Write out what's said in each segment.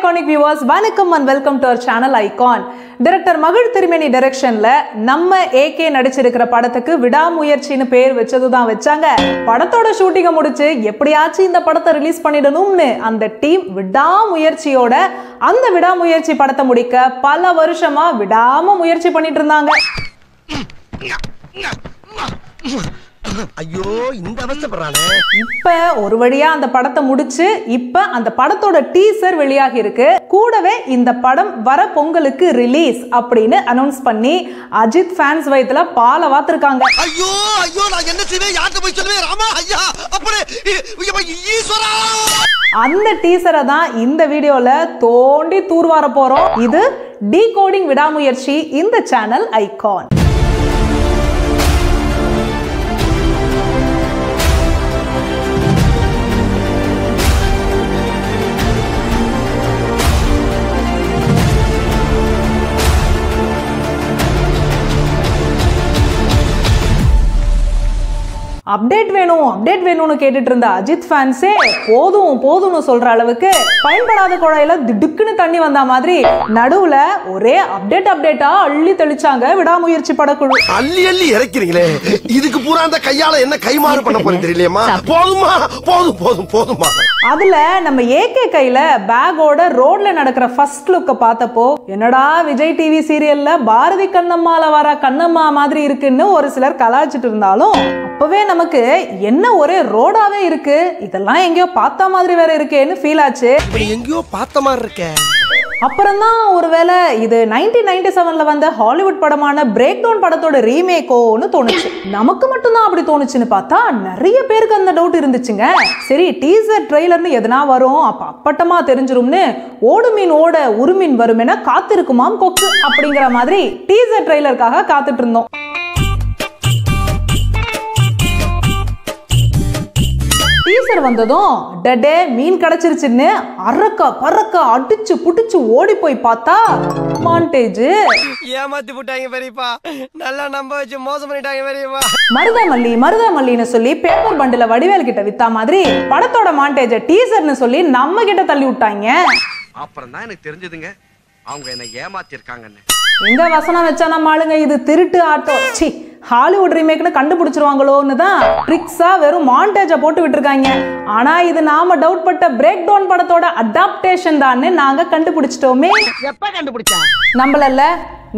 iconic viewers, vanakkam and welcome to our channel Icon. Director Magil Thirumeni directionல நம்ம AK நடிச்சிருக்கிற படத்துக்கு விடாமுயற்சின்னு பேர் வெச்சதுதான் வெச்சாங்க. படத்தோட ஷூட்டிங்க முடிச்சு எப்படியாச்சும் இந்த படத்தை ரிலீஸ் பண்ணிடணும்னு அந்த டீம் விடாமுயற்சியோட அந்த விடாமுயற்சி படத்தை முடிக்க பல வருஷமா விடாம முயற்சி பண்ணிட்டு இருந்தாங்க. ஐயோ இந்த அவஸ்தைப்படுறானே. இப்ப ஒரு வழியா அந்த படத்தை முடிச்சு இப்ப அந்த படத்தோட டீசர் வெளியாகி இருக்கு. கூடவே இந்த படம் வர பொங்கலுக்கு ரிலீஸ் அப்படின்னு அனௌன்ஸ் பண்ணி அஜித் ஃபேன்ஸ் வயித்துல பால வாத்திருக்காங்க. ஐயோ ஐயோ நான் என்ன செய்வேன், யார்கிட்ட போய் சொல்லுவேன் ராமா ஐயா அப்படி ஈஸ்வரா. அந்த டீசரை தான் இந்த வீடியோல தோண்டி தூர்வார போறோம். இது டீகோடிங் விடாமுயற்சி இந்த சேனல் ஐகான். அப்டேட் வேணும்னு கேட்டுட்டு இருந்த அஜித் ஃபேன்ஸே போதும்னு சொல்ற அளவுக்கு பயன்படாத குழாயில திடுக்குன்னு தண்ணி வந்த மாதிரி நடுவுல ஒரே அப்டேட்டா அள்ளி தெளிச்சாங்க விடாமுயற்சி படக்குழு. அள்ளி இறக்கிறீங்களே, இதுக்கு பூரா அந்த கையால என்ன கைமாறு பண்ண போறேன் தெரியலையேம்மா. போதுமா. அதுல நம்ம ஏகே கையில பேக்கோட ரோட்ல நடக்கிற ஃபர்ஸ்ட் லுக்க பார்த்தப்போ என்னடா விஜய் டிவி சீரியல்ல பாரதி கண்ணம்மால வர கண்ணம்மா மாதிரி இருக்குன்னு ஒரு சிலர் கலாய்ச்சிட்டு இருந்தாலும் அப்பவே நமக்கு என்ன ஒரே ரோடாவே இருக்கு, இதெல்லாம் எங்கேயோ பார்த்த மாதிரி வேற இருக்கேன்னு ஃபீல் ஆச்சு. எங்கேயோ பார்த்த மாதிரி இருக்கே. அப்புறம் தான் ஒருவேளை இது 1997ல வந்த ஹாலிவுட் படமான பிரேக் டவுன் படத்தோட ரீமேக்கோன்னு தோணுச்சு. நமக்கு மட்டும்தான் அப்படி தோணுச்சுன்னு பார்த்தா நிறைய பேருக்கு அந்த டவுட் இருந்துச்சுங்க. சரி டீசர் ட்ரெய்லர்னு எதனா வரும் அப்ப அப்பட்டமா தெரிஞ்சிரும்னு ஓடு மீன் ஓட உருமீன் வரும் என காத்திருக்குமாம் கொக்கு அப்படிங்கிற மாதிரி டீசர் ட்ரெய்லருக்காக காத்துட்டு இருந்தோம். டீசர் வந்ததும் டடே மீன் கிடைச்சிருச்சுன்னு பறக்க அடிச்சு புடிச்சு ஓடி போய் பார்த்தா மாண்டேஜ். ஏமாத்தி போட்டாங்க பெரியப்பா, நல்லா நம்ப வச்சு மோசம் பண்ணிட்டாங்க பெரியப்பா. மருதமல்லின்னு சொல்லி பேப்பர் பண்டில வடிவேல் கிட்ட வித்தா மாதிரி படத்தோட மாண்டேஜ் டீசர்னு சொல்லி நம்ம கிட்ட தள்ளி விட்டாங்க. அப்புறம் தான் எனக்கு தெரிஞ்சதுங்க அவங்க என்ன ஏமாத்தி இருக்காங்கன்னு. எங்க வசனம் வச்சா நம்ம ஆளுங்க இது திருட்டு ஆட்டோ சி ஹாலிவுட் ரீமேக்னு கண்டுபிடிச்சிருவாங்களோன்னு தான் ட்ரிக்ஸா வெறும் மாண்டேஜை போட்டு விட்டுருக்காங்க. ஆனா இது நாம டவுட் பட்ட பிரேக் டவுன் படத்தோட அடாப்டேஷன் தான் நாங்க கண்டுபிடிச்சிட்டோமே. எப்ப கண்டுபிடிச்சா நம்மள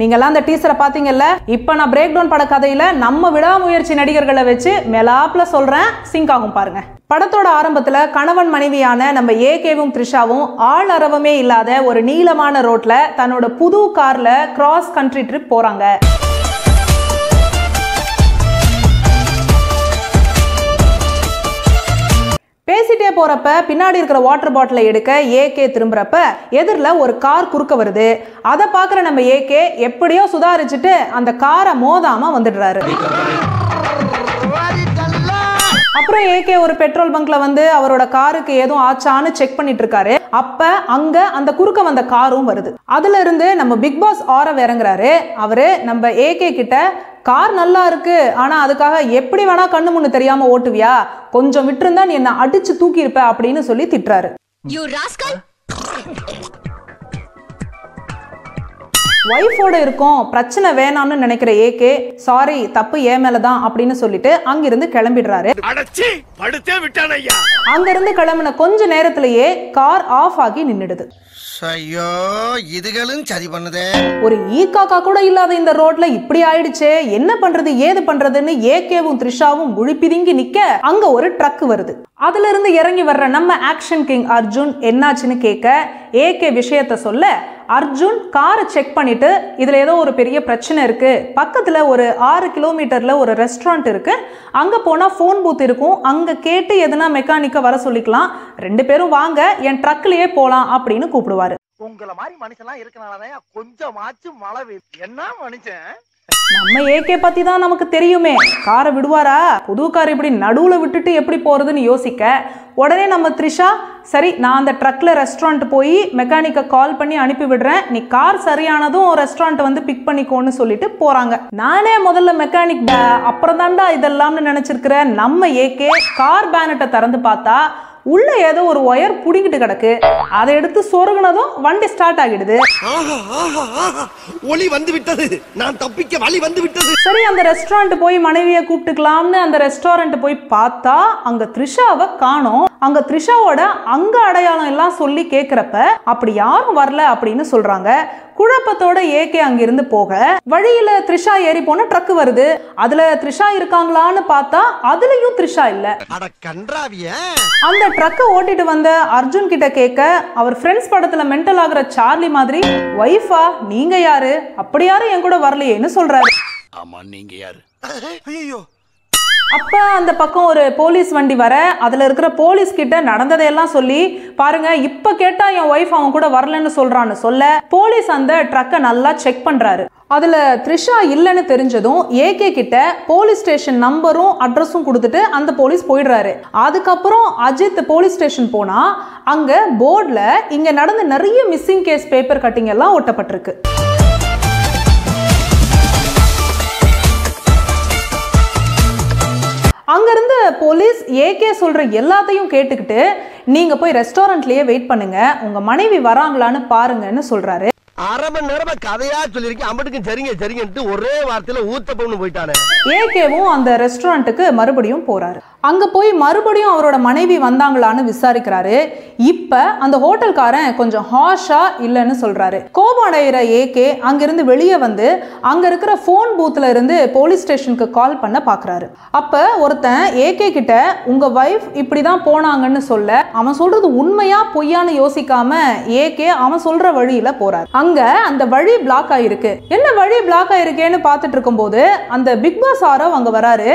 நீங்கெல்லாம் அந்த டீசரை பாத்தீங்கல்ல. இப்ப நான் பிரேக் டவுன் பட கதையில நம்ம விடாமுயற்சி நடிகர்களை வச்சு மெலாப்ல சொல்றேன், சிங்க் ஆகும் பாருங்க. படத்தோட ஆரம்பத்துல கணவன் மனைவியான நம்ம ஏகேவும் த்ரிஷாவும் ஆள் அரவமே இல்லாத ஒரு நீளமான ரோட்ல தன்னோட புது கார்ல கிராஸ் கண்ட்ரி ட்ரிப் போறாங்க. பேசிட்டே போறப்ப பின்னாடி இருக்கிற வாட்டர் பாட்டிலை எடுக்க ஏகே திரும்புறப்ப எதிரில ஒரு கார் குறுக்க வருது. அதை பாக்குற நம்ம ஏகே எப்படியோ சுதாரிச்சுட்டு அந்த காரை மோதாம வந்துடுறாரு. அப்புறம் ஏகே ஒரு பெட்ரோல் பங்க்ல வந்து அவரோட காருக்கு ஏதும் ஆச்சான்னு செக் பண்ணிட்டு இருக்காரு. அப்ப அங்க அந்த குறுக்க வந்த காரும் வருது. அதுல இருந்து நம்ம பிக் பாஸ் ஆரவ் இறங்குறாரு. அவரு நம்ம ஏகே கிட்ட கார் நல்லா இருக்கு, ஆனா அதுக்காக எப்படி வேணா கண்ணு முன்னு தெரியாம ஓட்டுவியா, கொஞ்சம் விட்டுருந்தா நீ என்ன அடிச்சு தூக்கி இருப்ப அப்படின்னு சொல்லி திட்டுறாரு. வைஃபோட இருக்கும் பிரச்சனை வேணாம்னு நினைக்கிற ஏகே சாரி தப்பு ஏ மேலதான் அப்படின்னு சொல்லிட்டு அங்கிருந்து கிளம்பிடுறாரு. அங்கிருந்து கிளம்பின கொஞ்ச நேரத்திலேயே கார் ஆஃப் ஆகி நின்னுடுது. ஐயோ இதுகளும் சரி பண்ணுதே. ஒரு ஈகாக்கா கூட இல்லாத இந்த ரோட்ல இப்படி ஆயிடுச்சே, என்ன பண்றது ஏது பண்றதுன்னு ஏகேவும் த்ரிஷாவும் முழிப்பிதுங்கி நிக்க அங்க ஒரு ட்ரக் வருது. அதுல இருந்து இறங்கி வர்ற நம்ம ஆக்ஷன் கிங் அர்ஜுன் என்னாச்சுன்னு கேட்க ஏகே விஷயத்த சொல்ல அர்ஜுன் காரை செக் பண்ணிட்டு இதுல ஏதோ ஒரு பெரிய பிரச்சனை இருக்கு, பக்கத்துல ஒரு 6 கிலோமீட்டர்ல ஒரு ரெஸ்டாரண்ட் இருக்கு, அங்க போனா போன் பூத் இருக்கும், அங்க கேட்டு எதுனா மெக்கானிக்க வர சொல்லிக்கலாம், 2 பேரும் வாங்க என் ட்ரக்லயே போலாம் அப்படின்னு கூப்பிடுவாரு. உங்கள மாதிரி மனுஷன்லாம் இருக்கனாலதான் கொஞ்சமாச்சும் மழை என்ன மனுஷன். நம்ம ஏகே பத்தி தான் நமக்கு தெரியுமே, காரை விடுவாரா, புது கார் இப்படி நடுவுல விட்டுட்டு எப்படி போறதுன்னு யோசிக்க உடனே நம்ம த்ரிஷா சரி நான் அந்த ட்ரக்ல ரெஸ்டாரண்ட் போய் மெக்கானிக்க கால் பண்ணி அனுப்பி விடுறேன், நீ கார் சரியானதும் ரெஸ்டாரண்ட் வந்து பிக் பண்ணிக்கோன்னு சொல்லிட்டு போறாங்க. நானே முதல்ல மெக்கானிக் அப்புறம் தாண்டா இதெல்லாம்னு நினைச்சிருக்கிற நம்ம ஏகே கார் பேனட்டை திறந்து பார்த்தா உள்ள ஏதோ ஒரு ஒயர் புடிங்கிட்டு கிடக்கு. அதை எடுத்து சொருகுனதும் வண்டி ஸ்டார்ட் ஆகிடுது. ஒளி வந்து விட்டது, நான் தப்பிக்க வழி வந்து விட்டது. சரி, அந்த ரெஸ்டாரண்ட் போய் மனைவியை கூப்பிட்டுக்கலாம்னு அந்த ரெஸ்டாரண்ட் போய் பார்த்தா அங்க த்ரிஷாவை காணோம். அங்க த்ரிஷாவோட அங்க அடையாளம் எல்லாம் சொல்லி கேக்குறப்ப அப்படி யாரும் வரல அப்படின்னு சொல்றாங்க. குழப்பத்தோட ஏகே அங்கிருந்து போக வழியில த்ரிஷா ஏறி போன ட்ரக் வருது. அதுல த்ரிஷா இருக்காங்களான்னு பார்த்தா அதுலயும் த்ரிஷா இல்ல. அந்த ட்ரக்கை ஓட்டிட்டு வந்த அர்ஜுன் கிட்ட கேட்க, அவர் ஃப்ரெண்ட்ஸ் படத்துல மென்டல் ஆகுற சார்லி மாதிரி, வைஃபா நீங்க யாரு, அப்படி யாரும் என் கூட வரலையேன்னு சொல்றாரு. ஆமா, நீங்க யாரு? அப்ப அந்த பக்கம் ஒரு போலீஸ் வண்டி வர அதுல இருக்கிற போலீஸ் கிட்ட நடந்ததையெல்லாம் சொல்லி, பாருங்க இப்ப கேட்டா என் ஒய்ஃப் அவன் கூட வரலன்னு சொல்றான்னு சொல்ல, போலீஸ் அந்த ட்ரக்கை நல்லா செக் பண்றாரு. அதுல த்ரிஷா இல்லைன்னு தெரிஞ்சதும் ஏகே கிட்ட போலீஸ் ஸ்டேஷன் நம்பரும் அட்ரஸும் கொடுத்துட்டு அந்த போலீஸ் போயிடுறாரு. அதுக்கப்புறம் அஜித் போலீஸ் ஸ்டேஷன் போனா அங்க போர்ட்ல இங்க நடந்த நிறைய மிஸ்ஸிங் கேஸ் பேப்பர் கட்டிங் எல்லாம் ஒட்டப்பட்டிருக்கு. அங்கிருந்து போலீஸ் ஏகே சொல்ற எல்லாத்தையும் கேட்டுக்கிட்டு, நீங்க போய் ரெஸ்டாரண்ட்லயே வெயிட் பண்ணுங்க, உங்க மனைவி வராங்களான்னு பாருங்கன்னு சொல்றாரு. அரை மணி நேரமா கதையா சொல்லிருக்கேன், அம்பட்டுக்கும் சரிங்க சரிங்கன்ட்டு ஒரே வார்த்தையில ஊத்தப்பம்னு போயிட்டானே. ஏகேவும் அந்த ரெஸ்டாரண்ட்டுக்கு மறுபடியும் போறாரு. அங்க போய் மறுபடியும் அவரோட மனைவி வந்தாங்களான்னு விசாரிக்கிறாரு. இப்ப அந்த ஹோட்டல்காரன் கொஞ்சம் ஹாஷா இல்லைன்னு சொல்றாரு. கோபம் அடைகிற ஏகே அங்கிருந்து வெளியே வந்து அங்க இருக்கிற போன் பூத்ல இருந்து போலீஸ் ஸ்டேஷனுக்கு கால் பண்ண பாக்குறாரு. அப்ப ஒருத்தன் ஏகே கிட்ட, உங்க வைஃப் இப்படிதான் போனாங்கன்னு சொல்ல, அவன் சொல்றது உண்மையா பொய்யான்னு யோசிக்காம ஏகே அவன் சொல்ற வழியில போறாரு. அங்க அந்த வழி பிளாக் ஆயிருக்கு. என்ன வழி பிளாக் ஆயிருக்கேன்னு பார்த்துட்டு இருக்கும் போது அந்த பிக் பாஸ் ஆரவ் அங்க வராரு.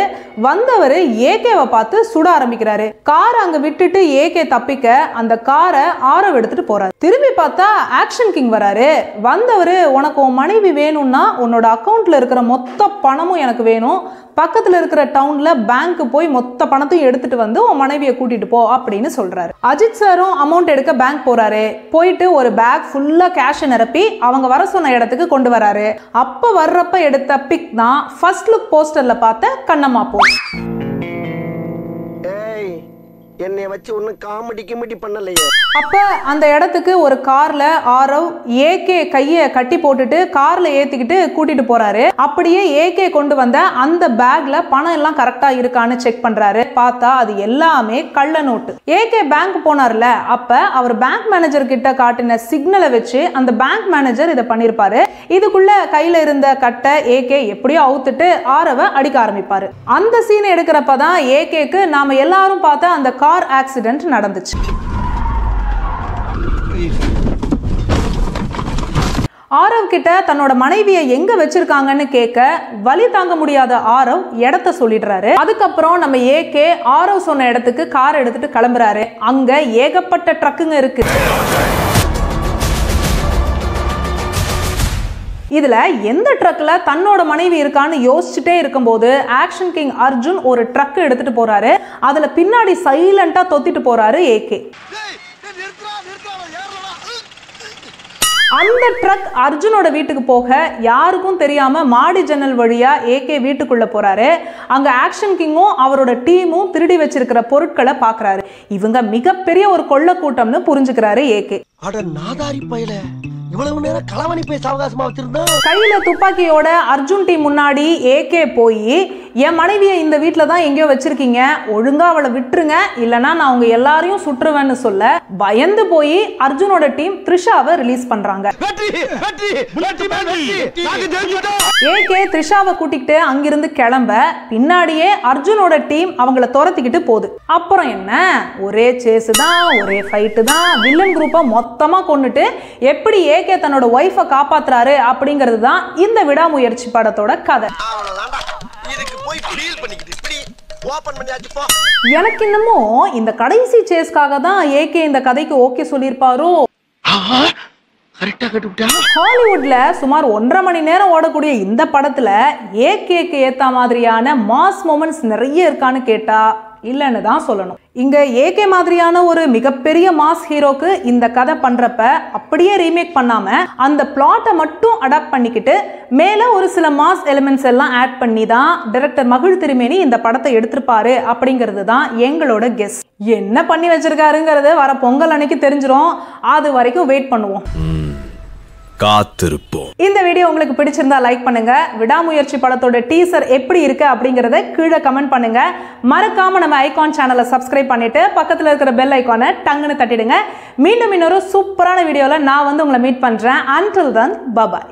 வந்தவர் ஏகேவை பார்த்து சுட ஆரம்பிக்கிறாரு. காரை அங்க விட்டுட்டு ஏகே தப்பிக்க அந்த காரை ஆரவ் எடுத்துட்டு போறாரு. திரும்பி பார்த்தா ஆக்ஷன் கிங் வராரு. வந்தவர், உனக்கு உன் மனைவி வேணும்னா உன்னோட அக்கௌண்ட்ல இருக்கிற மொத்த பணமும் எனக்கு வேணும், பக்கத்துல இருக்கிற டவுன்ல பேங்க் போய் மொத்த பணத்தையும் எடுத்துட்டு வந்து உன் மனைவியை கூட்டிட்டு போ அப்படின்னு சொல்றாரு. அஜித் சாரும் அமௌண்ட் எடுக்க பேங்க் போறாரு. போயிட்டு ஒரு பேக் ஃபுல்லா கேஷ் நிரப்பி அவங்க வர சொன்ன இடத்துக்கு கொண்டு வராரு. அப்ப வர்றப்ப எடுத்த பிக் தான் ஃபர்ஸ்ட் லுக் போஸ்டர்ல பார்த்த கண்ணம்மா போஸ்ட். என்னை வச்சு ஒன்னும் காமெடி கிமெடி பண்ணலையே. அப்ப அந்த இடத்துக்கு ஒரு கார்ல ஆரவ் ஏகே கையை கட்டி போட்டுட்டு கார்ல ஏத்திக்கிட்டு கூட்டிட்டு போறாரு. அப்படியே ஏகே கொண்டு வந்த அந்த பேக்ல பணம் எல்லாம் கரெக்டா இருக்கான்னு செக் பண்றாரு. பார்த்தா அது எல்லாமே கள்ள நோட்டு. ஏகே பேங்க் போனார்ல, அப்ப அவர் பேங்க் மேனேஜர் கிட்ட காட்டின சிக்னலை வச்சு அந்த பேங்க் மேனேஜர் இதை பண்ணிருப்பாரு. இதுக்குள்ள கையில இருந்த கட்டை ஏகே எப்படியோ அவுத்துட்டு ஆரவ அடிக்க ஆரம்பிப்பாரு. அந்த சீன் எடுக்கிறப்பதான் ஏகேக்கு நாம எல்லாரும் பார்த்த அந்த கார் ஆக்சிடென்ட் நடந்துச்சு. ஆரவ் கிட்ட தன்னோட மனைவியை எங்க வச்சிருக்காங்கன்னு கேட்க வலி தாங்க முடியாத ஆரவ் இடத்த சொல்லிடுறாரு. அதுக்கப்புறம் நம்ம ஏகே ஆரவ் சொன்ன இடத்துக்கு கார் எடுத்துட்டு கிளம்புறாரு. அங்க ஏகப்பட்ட ட்ரக்குங்க இருக்கு. இதுல எந்த ட்ரக்ல தன்னோட மனைவி இருக்கான்னு யோசிச்சுட்டே இருக்கும்போது ஆக்ஷன் கிங் அர்ஜுன் ஒரு ட்ரக் எடுத்துட்டு போறாரு. அதுல பின்னாடி சைலண்டா தொத்திட்டு போறாரு ஏகே. அந்த ட்ரக் அர்ஜுனோட வீட்டுக்கு போக யாருக்கும் தெரியாம மாடி ஜன்னல் வழியா ஏகே வீட்டுக்குள்ள போறாரு. அங்க ஆக்ஷன் கிங்கும் அவரோட டீமும் திருடி வச்சிருக்கிற பொருட்களை பாக்குறாரு. இவங்க மிகப்பெரிய ஒரு கொள்ள கூட்டம்னு புரிஞ்சுக்கிறாரு ஏகே. அட நாதாரி பயல, இவ்வளவு நேரம் களவணி பேச அவகாசமா வச்சிருந்தா. கையில துப்பாக்கியோட அர்ஜுன் டீம் முன்னாடி ஏகே போய், என் மனைவியை இந்த வீட்டுல தான் எங்கேயோ வச்சிருக்கீங்க, ஒழுங்கா அவளை விட்டுருங்க, இல்லனா நான் உங்க எல்லாரையும் சுற்றுவேன்னு சொல்ல பயந்து போய் அர்ஜுனோட டீம் த்ரிஷாவை ரிலீஸ் பண்றாங்க. ஏகே த்ரிஷாவை கூட்டிக்கிட்டு அங்கிருந்து கிளம்ப பின்னாடியே அர்ஜுனோட டீம் அவங்கள துரத்திக்கிட்டு போகுது. அப்புறம் என்ன, ஒரே சேஸ் தான், ஒரே ஃபைட்டு தான். வில்லன் குரூப்பை மொத்தமா கொண்டுட்டு எப்படி ஏகே தன்னோட ஒய்ஃபை காப்பாத்துறாரு அப்படிங்கிறது தான் இந்த விடாமுயற்சி படத்தோட கதை. எனக்கு இன்னமும் இந்த கடைசி சேஸ்க்காக தான் ஏகே இந்த கதைக்கு ஓகே சொல்லியிருப்பாரோ. ஹாலிவுட்ல சுமார் 1.5 மணி நேரம் ஓடக்கூடிய இந்த படத்துல ஏகேக்கு ஏத்த மாதிரியான மாஸ் மொமெண்ட்ஸ் நிறைய இருக்கான்னு கேட்டா இல்லைன்னு தான் சொல்லணும். இங்க ஏகே மாதிரியான ஒரு மிகப்பெரிய மாஸ் ஹீரோக்கு இந்த கதை பண்றப்ப அப்படியே ரீமேக் பண்ணாம அந்த பிளாட்டை மட்டும் அடாப்ட் பண்ணிக்கிட்டு மேல ஒரு சில மாஸ் எலிமெண்ட்ஸ் எல்லாம் ஆட் பண்ணி தான் டைரக்டர் மகிழ் திருமேனி இந்த படத்தை எடுத்திருப்பாரு அப்படிங்கிறது தான் எங்களோட கெஸ். என்ன பண்ணி வச்சிருக்காருங்கிறது வர பொங்கல் அன்னைக்கு தெரிஞ்சிரும். அது வரைக்கும் வெயிட் பண்ணுவோம், காத்திருப்போம். இந்த வீடியோ உங்களுக்கு பிடிச்சிருந்தா லைக் பண்ணுங்க. விடாமுயற்சி படத்தோட டீசர் எப்படி இருக்கு அப்படிங்கறத கீழே கமெண்ட் பண்ணுங்க. மறக்காம நம்ம ஐகான் சேனலை சப்ஸ்கிரைப் பண்ணிட்டு பக்கத்துல இருக்கிற பெல் ஐகானை டங்குன்னு தட்டிடுங்க. மீண்டும் இன்னொரு சூப்பரான வீடியோல நான் உங்களை மீட் பண்றேன். Until then, bye bye.